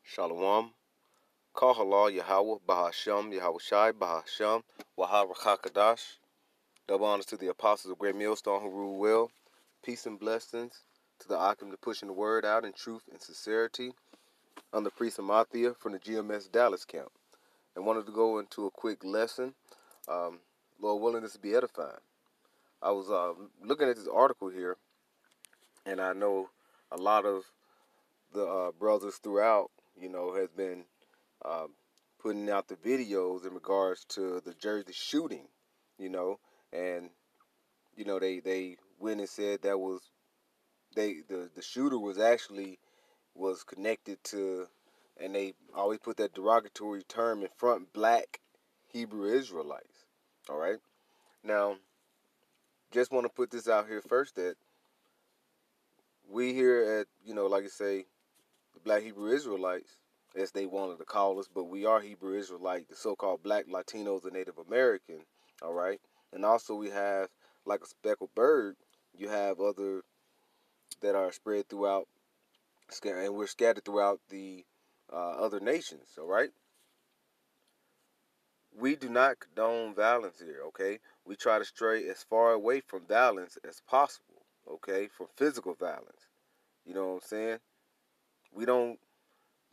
Shalom. Kahala Yahweh Bahasham Yahweh Shai Bahasham Waharakakadash. Double honors to the apostles of Great Millstone who rule well. Peace and blessings to the Akim to pushing the word out in truth and sincerity. I'm the priest Amathia from the GMS Dallas camp. I wanted to go into a quick lesson. Lord willing, this to be edifying. I was looking at this article here, and I know a lot of the brothers throughout, has been uh, putting out the videos in regards to the Jersey shooting, you know, and they went and said that was the shooter was connected to, and they always put that derogatory term in front, black Hebrew Israelites. All right, now just want to put this out here first that we here at like I say, the black Hebrew Israelites, as they wanted to call us, but we are Hebrew Israelite, the so-called black Latinos and Native American, all right? And also we have, like a speckled bird, you have other that are spread throughout, and we're scattered throughout the other nations, all right? We do not condone violence here, okay? We try to stray as far away from violence as possible, okay? From physical violence. You know what I'm saying? We don't,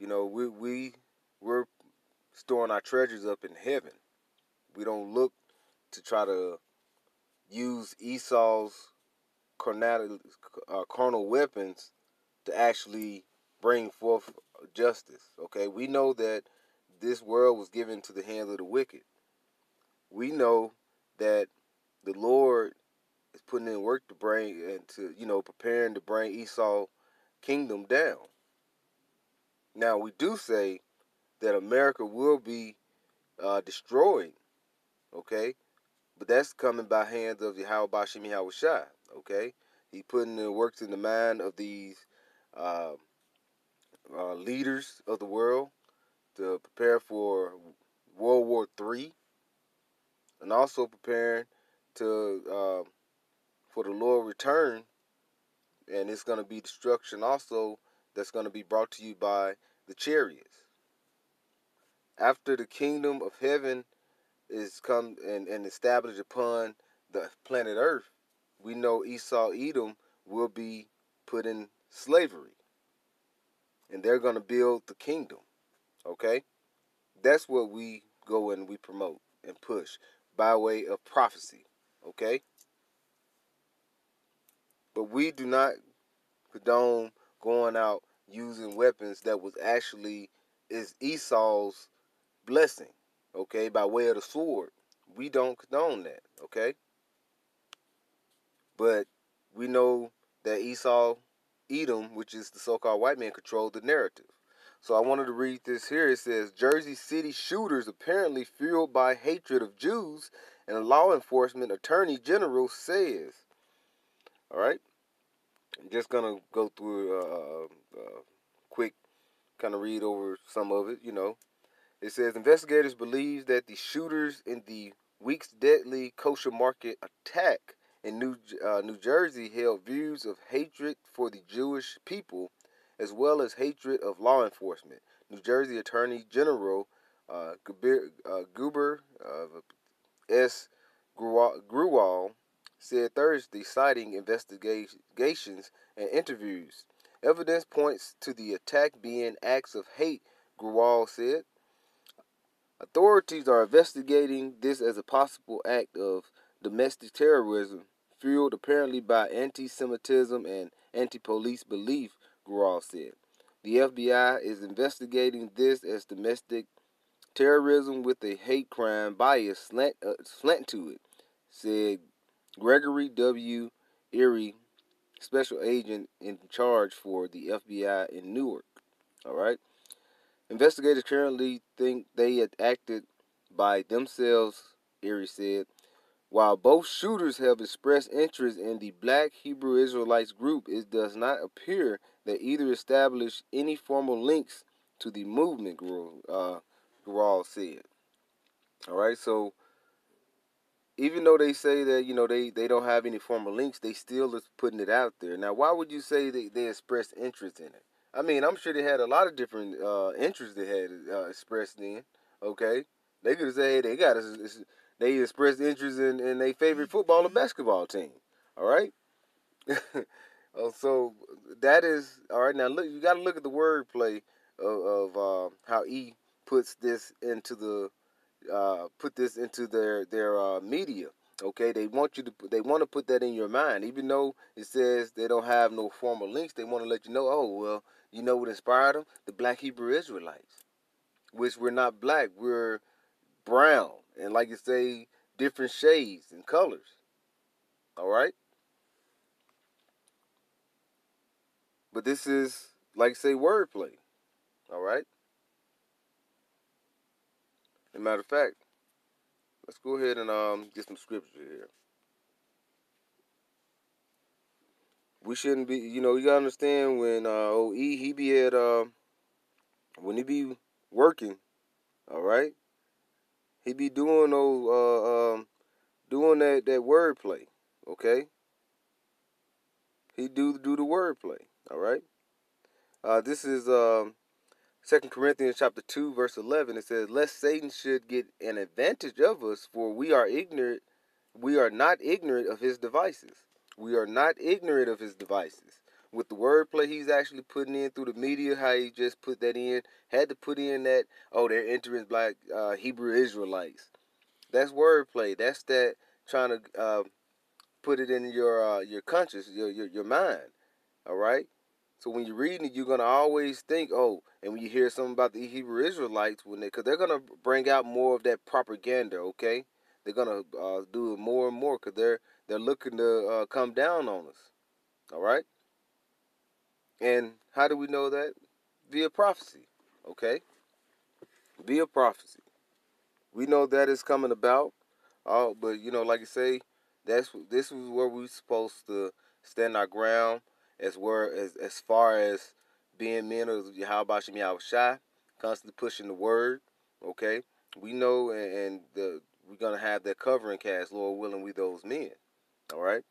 we're storing our treasures up in heaven. We don't look to try to use Esau's carnal weapons to actually bring forth justice. Okay, we know that this world was given to the hands of the wicked. We know that the Lord is putting in work to bring and to preparing to bring Esau kingdom down. Now we do say that America will be destroyed. Okay, but that's coming by hands of Yahweh Bashim Yahweh Shai. Okay, he putting the works in the mind of these uh, leaders of the world to prepare for World War III, and also preparing to for the Lord return, and it's going to be destruction also that's going to be brought to you by the chariots. After the kingdom of heaven is come and established upon the planet Earth, we know Esau Edom will be put in slavery, and they're going to build the kingdom. Okay, that's what we go and we promote and push by way of prophecy. Okay, but we do not condone going out using weapons that was actually is Esau's blessing. Okay, by way of the sword, we don't condone that. Okay, but we know that Esau, Edom, which is the so-called white man, controlled the narrative. So I wanted to read this here. It says, Jersey City shooters apparently fueled by hatred of Jews, and a law enforcement attorney general says. All right? I'm just going to go through a quick kind of read over some of it. It says, investigators believe that the shooters in the week's deadly kosher market attack in New Jersey held views of hatred for the Jewish people as well as hatred of law enforcement. New Jersey Attorney General Guber S. Grewal said Thursday, citing investigations and interviews. Evidence points to the attack being acts of hate, Grewal said. Authorities are investigating this as a possible act of domestic terrorism, fueled apparently by anti-Semitism and anti-police belief, Gural said. The FBI is investigating this as domestic terrorism with a hate crime bias slant to it, said Gregory W. Erie, special agent in charge for the FBI in Newark. All right. Investigators currently think they had acted by themselves, Erie said. While both shooters have expressed interest in the Black Hebrew Israelites group, it does not appear that either established any formal links to the movement, Gural said. All right, so even though they say that, they don't have any formal links, they still is putting it out there. Now, why would you say they expressed interest in it? I mean, I'm sure they had a lot of different interests they had expressed in. Okay, they could say they expressed interest in their favorite football or basketball team. All right. So that is all right. Now look, you got to look at the wordplay of how E puts this into their media. Okay, they want to put that in your mind, even though it says they don't have no formal links. They want to let you know, oh well, you know what inspired them? The Black Hebrew Israelites, which we're not black, we're brown, and like you say, different shades and colors. All right, but this is like say wordplay. All right. As a matter of fact, let's go ahead and get some scripture here. We shouldn't be, you gotta understand when OE he be at when he be working, all right, he be doing those doing that wordplay, okay. He do the wordplay, all right. This is 2 Corinthians chapter 2 verse 11. It says, "Lest Satan should get an advantage of us, for we are ignorant. We are not ignorant of his devices. We are not ignorant of his devices." With the wordplay he's actually putting in through the media, how he just put that in, had to put in that, oh, they're entering black Hebrew Israelites. That's wordplay. That's that trying to put it in your conscious, your mind. All right. So when you're reading it, you're gonna always think, oh, and when you hear something about the Hebrew Israelites, because they're gonna bring out more of that propaganda. Okay, they're gonna do it more and more because they're looking to come down on us. All right. And how do we know that? Via prophecy. Okay, via prophecy. We know that is coming about. But like you say, this is where we're supposed to stand our ground as far as being men of Yahweh Shem Yahweh Shai, constantly pushing the word. Okay, we know, and we're gonna have that covering cast, Lord willing, we those men. All right,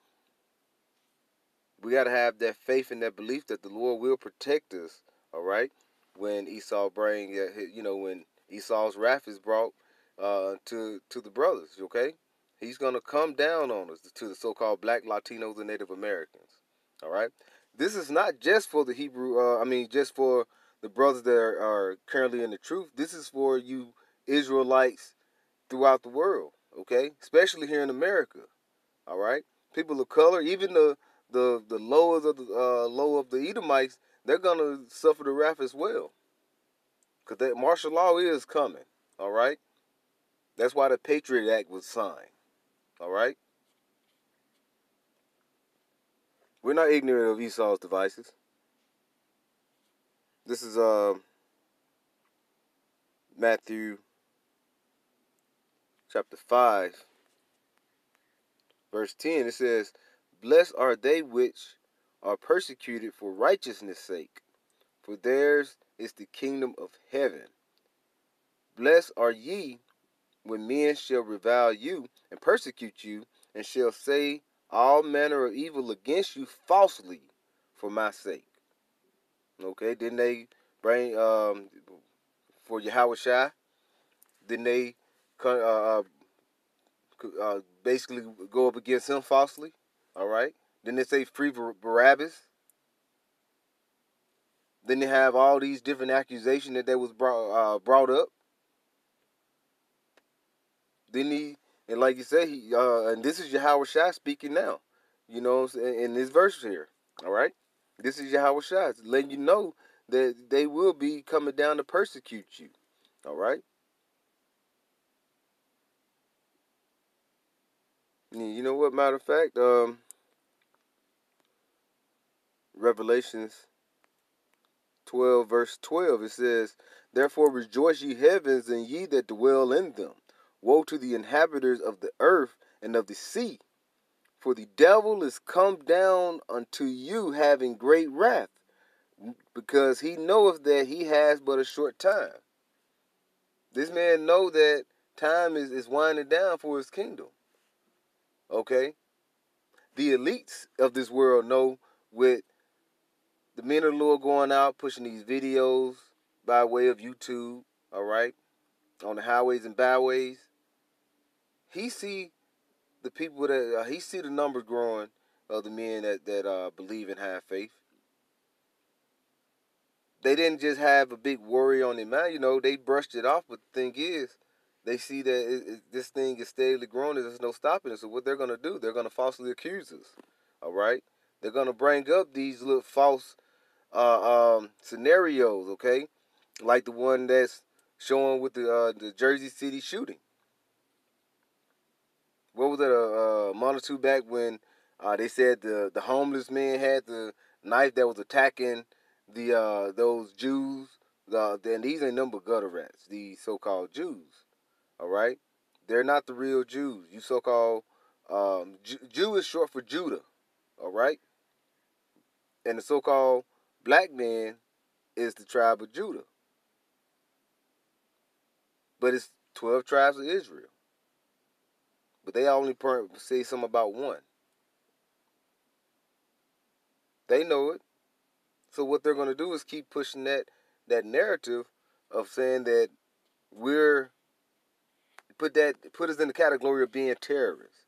we gotta have that faith and that belief that the Lord will protect us. All right, when when Esau's wrath is brought to the brothers. Okay, he's gonna come down on us, to the so-called Black, Latinos, and Native Americans. All right, this is not just for the Hebrew. Just for the brothers that are currently in the truth. This is for you Israelites throughout the world. Okay, especially here in America. All right, people of color, even the lowers of the low of the Edomites, they're gonna suffer the wrath as well, because that martial law is coming. All right, that's why the Patriot Act was signed. All right, we're not ignorant of Esau's devices. This is Matthew chapter 5, verse 10. It says, "Blessed are they which are persecuted for righteousness' sake, for theirs is the kingdom of heaven. Blessed are ye when men shall revile you and persecute you, and shall say all manner of evil against you falsely for my sake." Okay, didn't they bring for Yahweh Shai? Didn't they basically go up against him falsely? All right. Didn't they say free Barabbas? Then they have all these different accusations that was brought up. Then he, and like you said, and this is Yahweh Shai speaking now. In this verse here. All right. This is Yahweh Shai letting you know that they will be coming down to persecute you. All right. You know what? Matter of fact, Revelations 12 verse 12, it says, "Therefore rejoice ye heavens, and ye that dwell in them. Woe to the inhabitants of the earth and of the sea, for the devil is come down unto you having great wrath, because he knoweth that he has but a short time." This man know that time is winding down for his kingdom. Okay? The elites of this world know with the men of the Lord going out pushing these videos by way of YouTube, all right, on the highways and byways. He see the people that he see the numbers growing of the men that believe and have faith. They didn't just have a big worry on their mind, they brushed it off. But the thing is, they see that this thing is steadily growing. There's no stopping it. So what they're going to do, they're going to falsely accuse us. All right? They're going to bring up these little false scenarios, okay? Like the one that's showing with the Jersey City shooting. What was it, a month or two back when they said the homeless man had the knife that was attacking those Jews. And these ain't nothing but gutter rats, these so-called Jews. All right? They're not the real Jews. You so-called Jew is short for Judah. All right? And the so-called black man is the tribe of Judah. But it's 12 tribes of Israel. But they only say something about one. They know it. So what they're going to do is keep pushing that narrative of saying that we're put us in the category of being terrorists.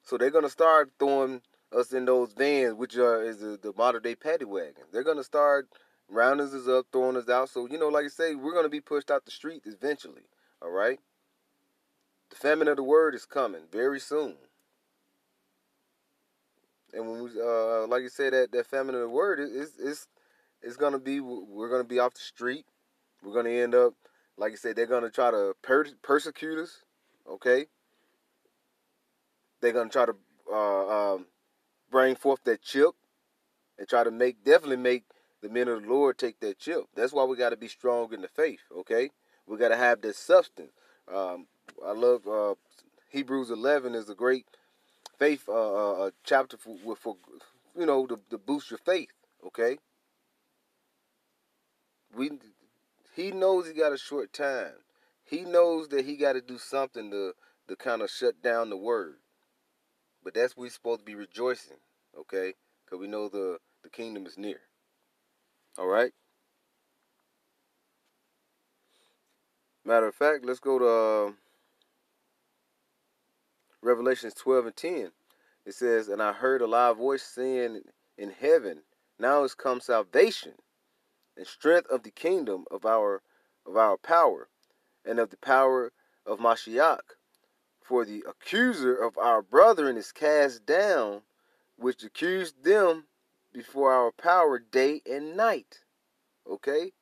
So they're going to start throwing us in those vans, which is the modern day paddy wagon. They're going to start rounding us up, throwing us out. So, like I say, we're going to be pushed out the street eventually. All right? The famine of the word is coming very soon. And when we, like you said, that famine of the word it's gonna be, we're gonna be off the street. We're gonna end up, like you said, they're gonna try to persecute us. Okay. They're gonna try to bring forth that chip and try to definitely make the men of the Lord take that chip. That's why we got to be strong in the faith. Okay. We got to have this substance. I love Hebrews 11 is a great faith chapter for to boost your faith. Okay. He knows he got a short time. He knows that he got to do something to kind of shut down the word. But that's we're supposed to be rejoicing, okay? Because we know the kingdom is near. All right? Matter of fact, let's go to Revelations 12 and 10. It says, "And I heard a loud voice saying in heaven, now is come salvation and strength of the kingdom of our power, and of the power of Mashiach. For the accuser of our brethren is cast down, which accused them before our power day and night." Okay?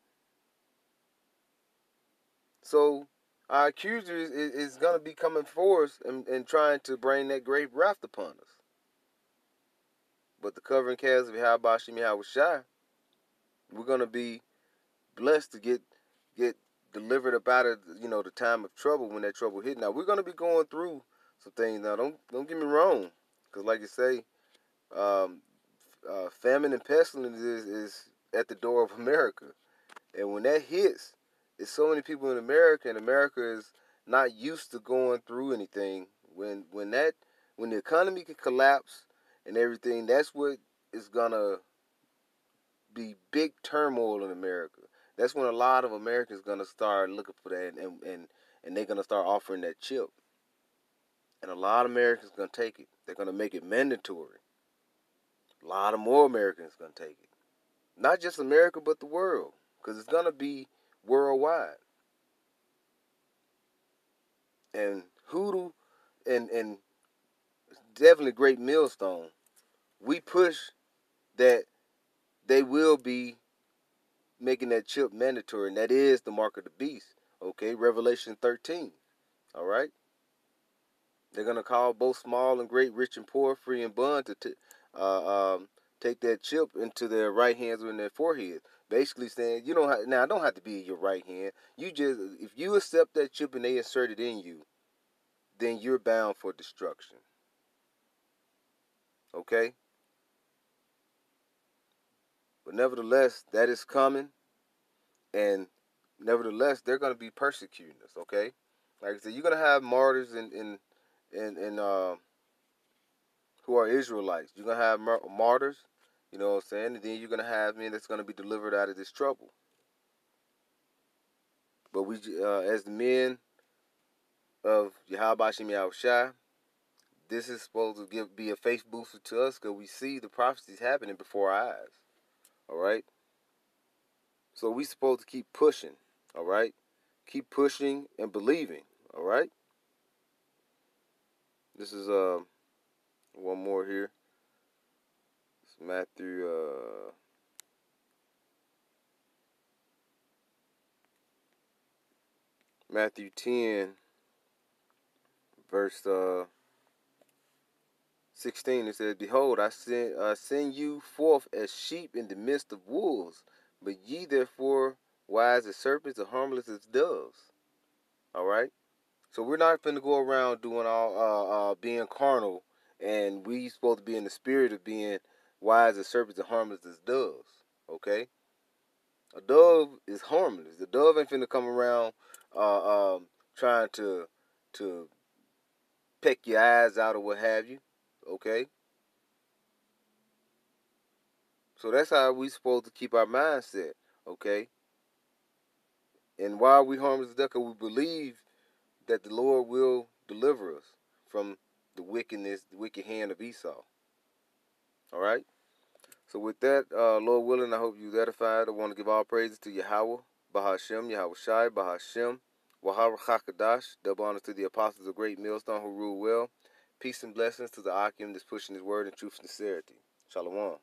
So our accuser is going to be coming for us and trying to bring that great wrath upon us. But the covering cast of Yahweh Shem Yahweh Shai, we're going to be blessed to get delivered up out of the time of trouble when that trouble hit. Now we're going to be going through some things. Now don't get me wrong, because like you say, famine and pestilence is at the door of America, and when that hits, there's so many people in America, and America is not used to going through anything. When the economy can collapse and everything, that's what is gonna be big turmoil in America. That's when a lot of Americans gonna start looking for that, and they're gonna start offering that chip. And a lot of Americans gonna take it. They're gonna make it mandatory. A lot of more Americans gonna take it. Not just America, but the world, because it's gonna be worldwide. And Hoodoo and definitely Great Millstone, we push that they will be making that chip mandatory, and that is the mark of the beast. Okay, Revelation 13. All right. They're gonna call both small and great, rich and poor, free and bond to take that chip into their right hands or in their forehead. Basically saying, you don't have, now it don't have to be your right hand. You just, if you accept that chip and they insert it in you, then you're bound for destruction. Okay? But nevertheless, that is coming, and nevertheless, they're going to be persecuting us. Okay? Like I said, you're going to have martyrs in who are Israelites. You're going to have martyrs You know what I'm saying? And then you're going to have men that's going to be delivered out of this trouble. But we, as the men of Yahweh Shem Yahushai, this is supposed to be a faith booster to us because we see the prophecies happening before our eyes. All right? So we supposed to keep pushing. All right? Keep pushing and believing. All right? This is one more here. It's Matthew 10, verse 16. It says, "Behold, I send you forth as sheep in the midst of wolves, but ye therefore wise as serpents and harmless as doves." All right. So we're not going to go around doing all being carnal, and we supposed to be in the spirit of being wise as serpents and harmless as doves. Okay. A dove is harmless. The dove ain't finna come around trying to peck your eyes out or what have you. Okay? So that's how we supposed to keep our mindset. Okay? And why are we harmless as dove? Because we believe that the Lord will deliver us from the wickedness, the wicked hand of Esau. All right? So with that, Lord willing, I hope you're edified. I want to give all praises to Yahweh, Bahashem, Yahweh Shai, Bahashem, Wahara Hakadash. Double honors to the apostles of Great Millstone who rule well. Peace and blessings to the Akim that's pushing his word in truth and sincerity. Shalom.